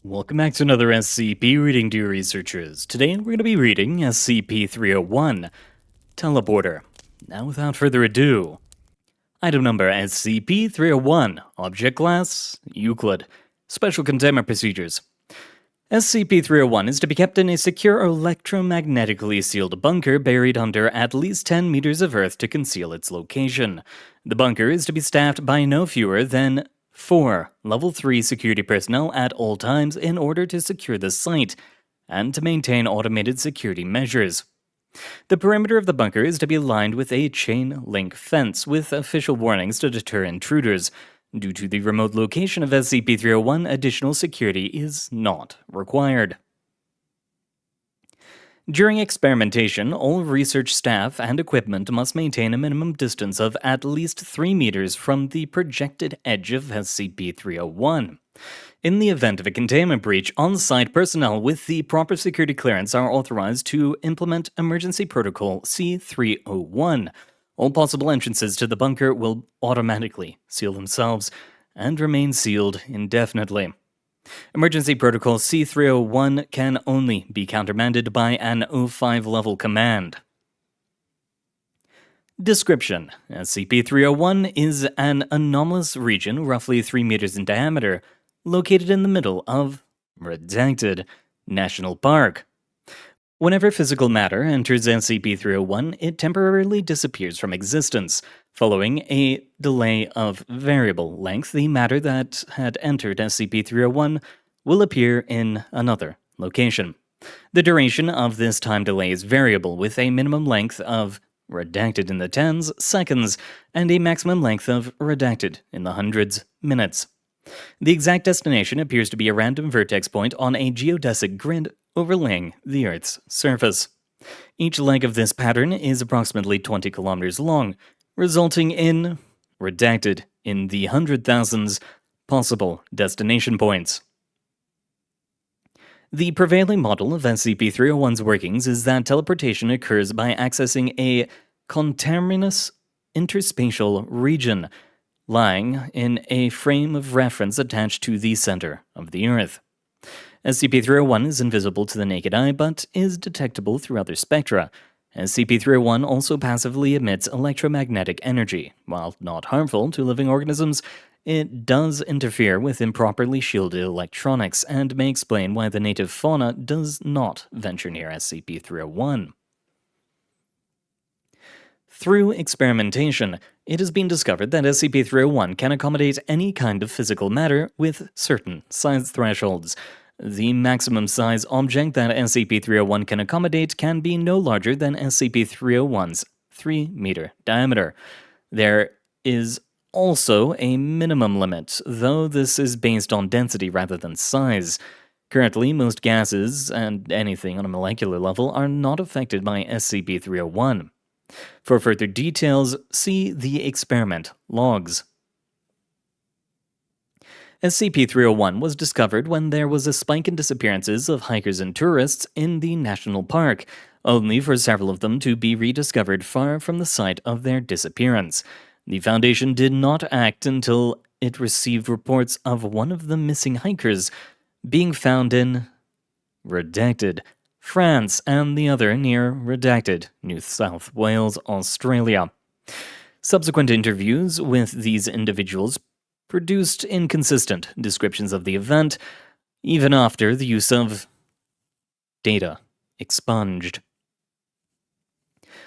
Welcome back to another SCP reading, dear researchers. Today we're going to be reading SCP-301, Teleporter. Now without further ado, item number SCP-301, Object Class, Euclid, Special Containment Procedures. SCP-301 is to be kept in a secure electromagnetically sealed bunker buried under at least 10 meters of earth to conceal its location. The bunker is to be staffed by no fewer than 4 Level 3 security personnel at all times in order to secure the site and to maintain automated security measures. The perimeter of the bunker is to be lined with a chain link fence with official warnings to deter intruders. Due to the remote location of SCP-301, additional security is not required. During experimentation, all research staff and equipment must maintain a minimum distance of at least 3 meters from the projected edge of SCP-301. In the event of a containment breach, on-site personnel with the proper security clearance are authorized to implement Emergency Protocol C-301. All possible entrances to the bunker will automatically seal themselves and remain sealed indefinitely. Emergency Protocol C-301 can only be countermanded by an O5 level command. Description: SCP-301 is an anomalous region roughly 3 meters in diameter, located in the middle of Redacted National Park. Whenever physical matter enters SCP-301, it temporarily disappears from existence. Following a delay of variable length, the matter that had entered SCP-301 will appear in another location. The duration of this time delay is variable, with a minimum length of redacted in the tens seconds and a maximum length of redacted in the hundreds minutes. The exact destination appears to be a random vertex point on a geodesic grid overlaying the Earth's surface. Each leg of this pattern is approximately 20 kilometers long, resulting in redacted in the 100,000s possible destination points. The prevailing model of SCP-301's workings is that teleportation occurs by accessing a conterminous interspatial region lying in a frame of reference attached to the center of the Earth. SCP-301 is invisible to the naked eye, but is detectable through other spectra. SCP-301 also passively emits electromagnetic energy. While not harmful to living organisms, it does interfere with improperly shielded electronics and may explain why the native fauna does not venture near SCP-301. Through experimentation, it has been discovered that SCP-301 can accommodate any kind of physical matter with certain size thresholds. The maximum size object that SCP-301 can accommodate can be no larger than SCP-301's 3-meter diameter. There is also a minimum limit, though this is based on density rather than size. Currently, most gases and anything on a molecular level are not affected by SCP-301. For further details, see the experiment logs. SCP-301 was discovered when there was a spike in disappearances of hikers and tourists in the national park, only for several of them to be rediscovered far from the site of their disappearance. The Foundation did not act until it received reports of one of the missing hikers being found in Redacted, France, and the other near Redacted, New South Wales, Australia. Subsequent interviews with these individuals produced inconsistent descriptions of the event, even after the use of data expunged.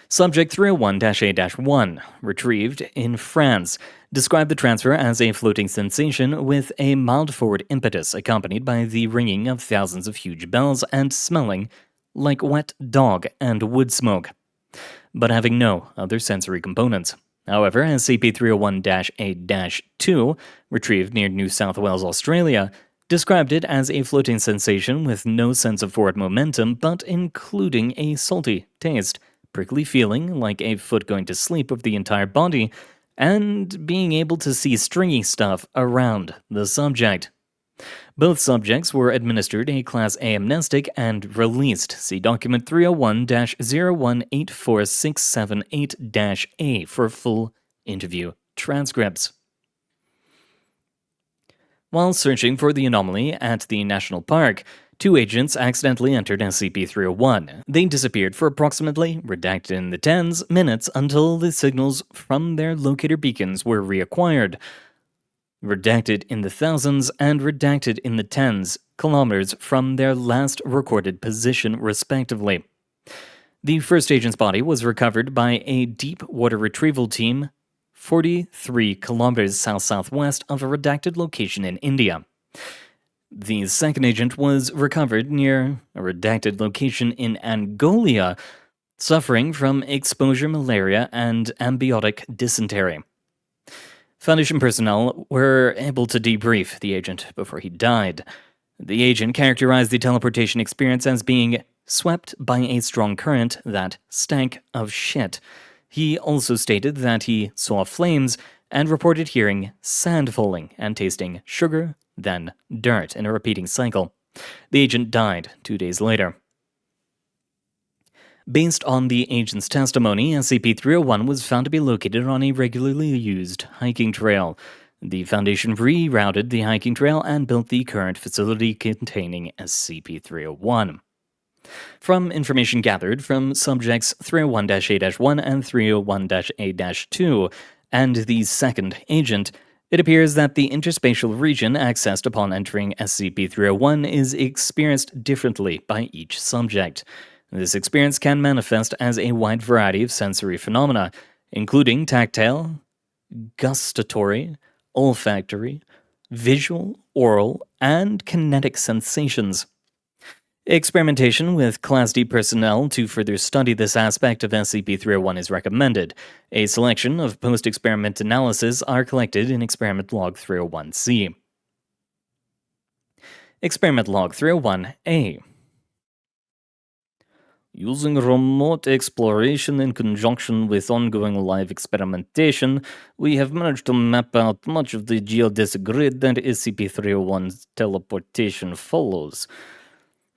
Subject 301-A-1, retrieved in France, described the transfer as a floating sensation with a mild forward impetus accompanied by the ringing of thousands of huge bells and smelling like wet dog and wood smoke, but having no other sensory components. However, SCP-301-A-2, retrieved near New South Wales, Australia, described it as a floating sensation with no sense of forward momentum, but including a salty taste, prickly feeling like a foot going to sleep of the entire body, and being able to see stringy stuff around the subject. Both subjects were administered a Class A amnestic and released. See Document 301-018468-A for full interview transcripts. While searching for the anomaly at the national park, two agents accidentally entered SCP-301. They disappeared for approximately, redacted in the tens, minutes until the signals from their locator beacons were reacquired, redacted in the thousands, and redacted in the tens kilometers from their last recorded position, respectively. The first agent's body was recovered by a deep water retrieval team 43 kilometers south-southwest of a redacted location in India. The second agent was recovered near a redacted location in Angola, suffering from exposure malaria and ambiotic dysentery. Foundation personnel were able to debrief the agent before he died. The agent characterized the teleportation experience as being swept by a strong current that stank of shit. He also stated that he saw flames and reported hearing sand falling and tasting sugar, then dirt in a repeating cycle. The agent died 2 days later. Based on the agent's testimony, SCP-301 was found to be located on a regularly used hiking trail. The Foundation rerouted the hiking trail and built the current facility containing SCP-301. From information gathered from subjects 301-A-1 and 301-A-2 and the second agent, it appears that the interspatial region accessed upon entering SCP-301 is experienced differently by each subject. This experience can manifest as a wide variety of sensory phenomena, including tactile, gustatory, olfactory, visual, oral, and kinetic sensations. Experimentation with Class D personnel to further study this aspect of SCP-301 is recommended. A selection of post-experiment analyses are collected in Experiment Log 301-C. Experiment Log 301-A. Using remote exploration in conjunction with ongoing live experimentation, we have managed to map out much of the geodesic grid that SCP-301's teleportation follows.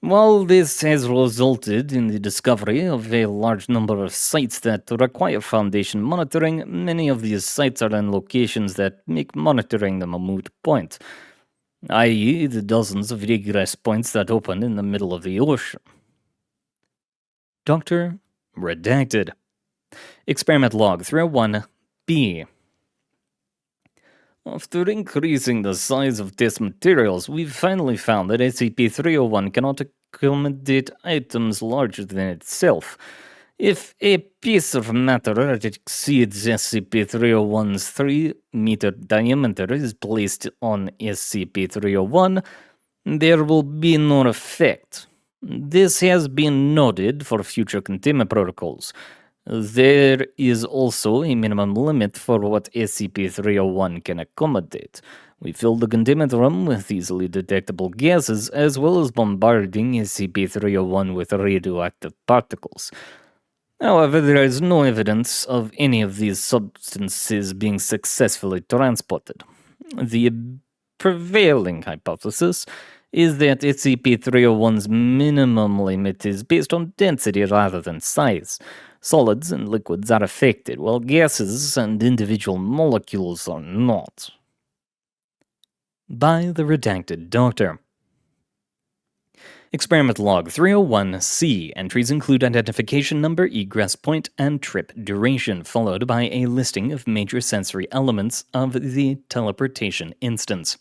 While this has resulted in the discovery of a large number of sites that require Foundation monitoring, many of these sites are in locations that make monitoring them a moot point, i.e. the dozens of egress points that open in the middle of the ocean. Dr. Redacted. Experiment Log 301-B. After increasing the size of test materials, we've finally found that SCP-301 cannot accommodate items larger than itself. If a piece of matter that exceeds SCP-301's 3-meter diameter is placed on SCP-301, there will be no effect. This has been noted for future containment protocols. There is also a minimum limit for what SCP-301 can accommodate. We fill the containment room with easily detectable gases, as well as bombarding SCP-301 with radioactive particles. However, there is no evidence of any of these substances being successfully transported. The prevailing hypothesis is that SCP-301's minimum limit is based on density rather than size. Solids and liquids are affected, while gases and individual molecules are not. By the Redacted Doctor. Experiment Log 301-C. Entries include identification number, egress point, and trip duration, followed by a listing of major sensory elements of the teleportation instance.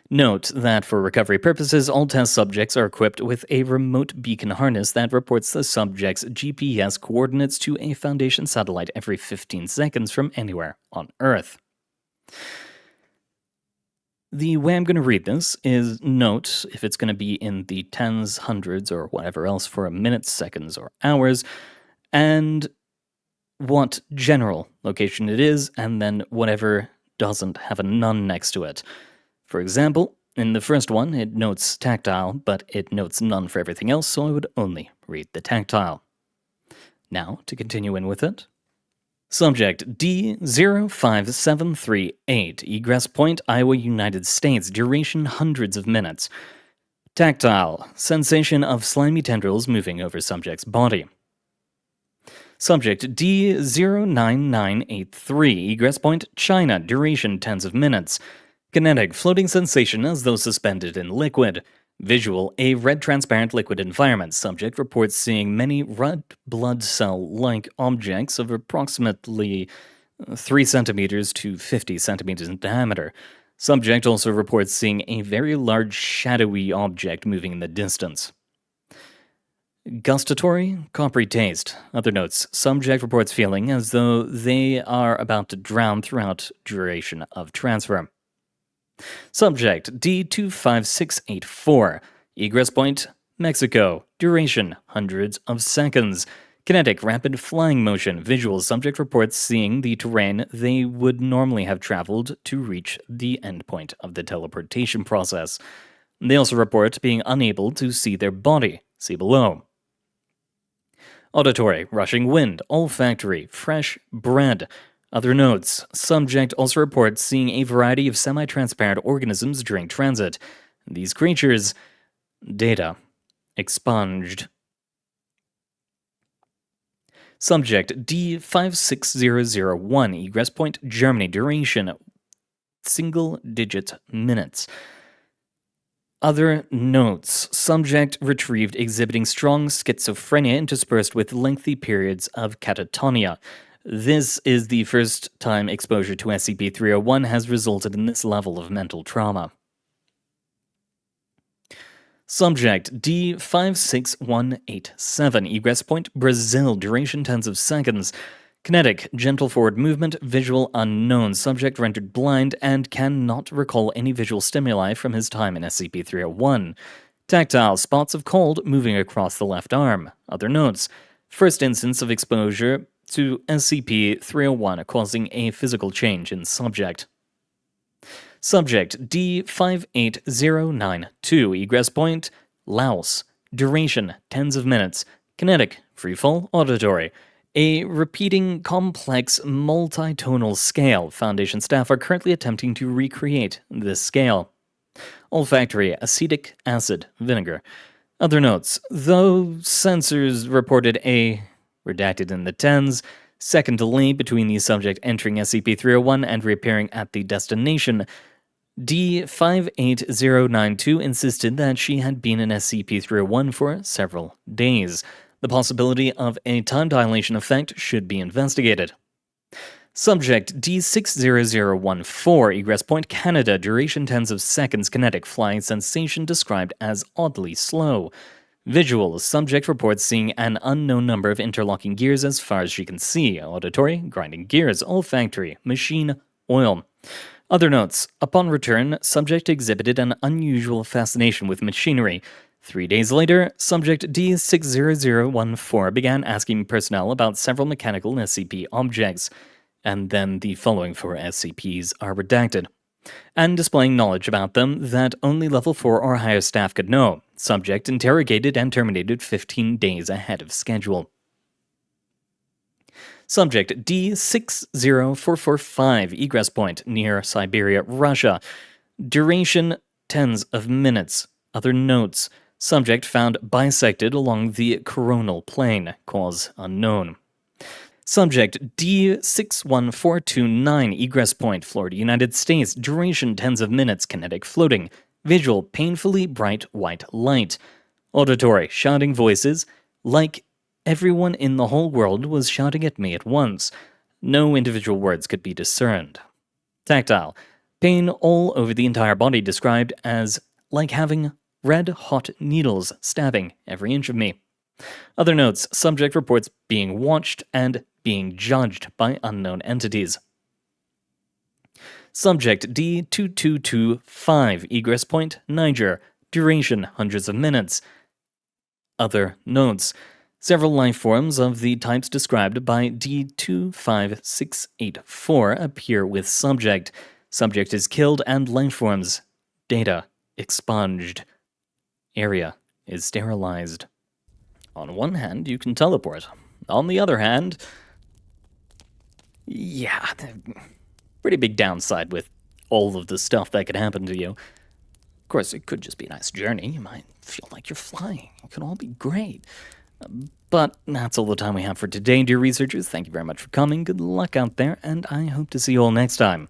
Note that for recovery purposes, all test subjects are equipped with a remote beacon harness that reports the subject's GPS coordinates to a Foundation satellite every 15 seconds from anywhere on Earth. The way I'm going to read this is note if it's going to be in the tens, hundreds, or whatever else for minutes, seconds, or hours, and what general location it is, and then whatever doesn't have a none next to it. For example, in the first one, it notes tactile, but it notes none for everything else, so I would only read the tactile. Now, to continue in with it. Subject D05738, egress point, Iowa, United States, duration hundreds of minutes. Tactile, sensation of slimy tendrils moving over subject's body. Subject D09983, egress point, China, duration tens of minutes. Kinetic, floating sensation as though suspended in liquid. Visual, a red transparent liquid environment. Subject reports seeing many red blood cell-like objects of approximately 3 centimeters to 50 centimeters in diameter. Subject also reports seeing a very large shadowy object moving in the distance. Gustatory, coppery taste. Other notes. Subject reports feeling as though they are about to drown throughout duration of transfer. Subject D25684. Egress point Mexico. Duration hundreds of seconds. Kinetic rapid flying motion. Visual subject reports seeing the terrain they would normally have traveled to reach the endpoint of the teleportation process. They also report being unable to see their body. See below. Auditory, rushing wind, olfactory, fresh bread. Other notes. Subject also reports seeing a variety of semi-transparent organisms during transit. These creatures. Data. Expunged. Subject D56001, egress point Germany, duration single-digit minutes. Other notes. Subject retrieved exhibiting strong schizophrenia interspersed with lengthy periods of catatonia. This is the first time exposure to SCP-301 has resulted in this level of mental trauma. Subject D56187, egress point Brazil, duration tens of seconds. Kinetic, gentle forward movement, visual unknown. Subject rendered blind and cannot recall any visual stimuli from his time in SCP-301. Tactile, spots of cold moving across the left arm. Other notes. First instance of exposure to SCP-301 causing a physical change in subject. Subject D58092, egress point Laos, duration tens of minutes. Kinetic, freefall, auditory. A repeating complex multitonal scale. Foundation staff are currently attempting to recreate this scale. Olfactory, acetic acid, vinegar. Other notes. Though sensors reported a, redacted in the tens, second delay between the subject entering SCP-301 and reappearing at the destination, D58092 insisted that she had been in SCP-301 for several days. The possibility of a time dilation effect should be investigated. Subject D60014, egress point Canada, duration tens of seconds, kinetic flying sensation described as oddly slow. Visual, subject reports seeing an unknown number of interlocking gears as far as she can see. Auditory, grinding gears, olfactory, machine, oil. Other notes. Upon return, subject exhibited an unusual fascination with machinery. 3 days later, subject D60014 began asking personnel about several mechanical SCP objects, and then the following 4 SCPs are redacted, and displaying knowledge about them that only level 4 or higher staff could know. Subject interrogated and terminated 15 days ahead of schedule. Subject D60445, egress point near Siberia, Russia. Duration tens of minutes. Other notes. Subject found bisected along the coronal plane. Cause unknown. Subject D61429, egress point Florida, United States. Duration tens of minutes. Kinetic floating. Visual painfully bright white light. Auditory shouting voices. Like everyone in the whole world was shouting at me at once. No individual words could be discerned. Tactile. Pain all over the entire body described as like having red-hot needles stabbing every inch of me. Other notes. Subject reports being watched and being judged by unknown entities. Subject D2225, egress point Niger. Duration hundreds of minutes. Other notes. Several life forms of the types described by D25684 appear with subject. Subject is killed and life forms. Data expunged. Area is sterilized. On one hand, you can teleport. On the other hand, yeah, pretty big downside with all of the stuff that could happen to you. Of course, it could just be a nice journey. You might feel like you're flying. It could all be great. But that's all the time we have for today, dear researchers. Thank you very much for coming. Good luck out there, and I hope to see you all next time.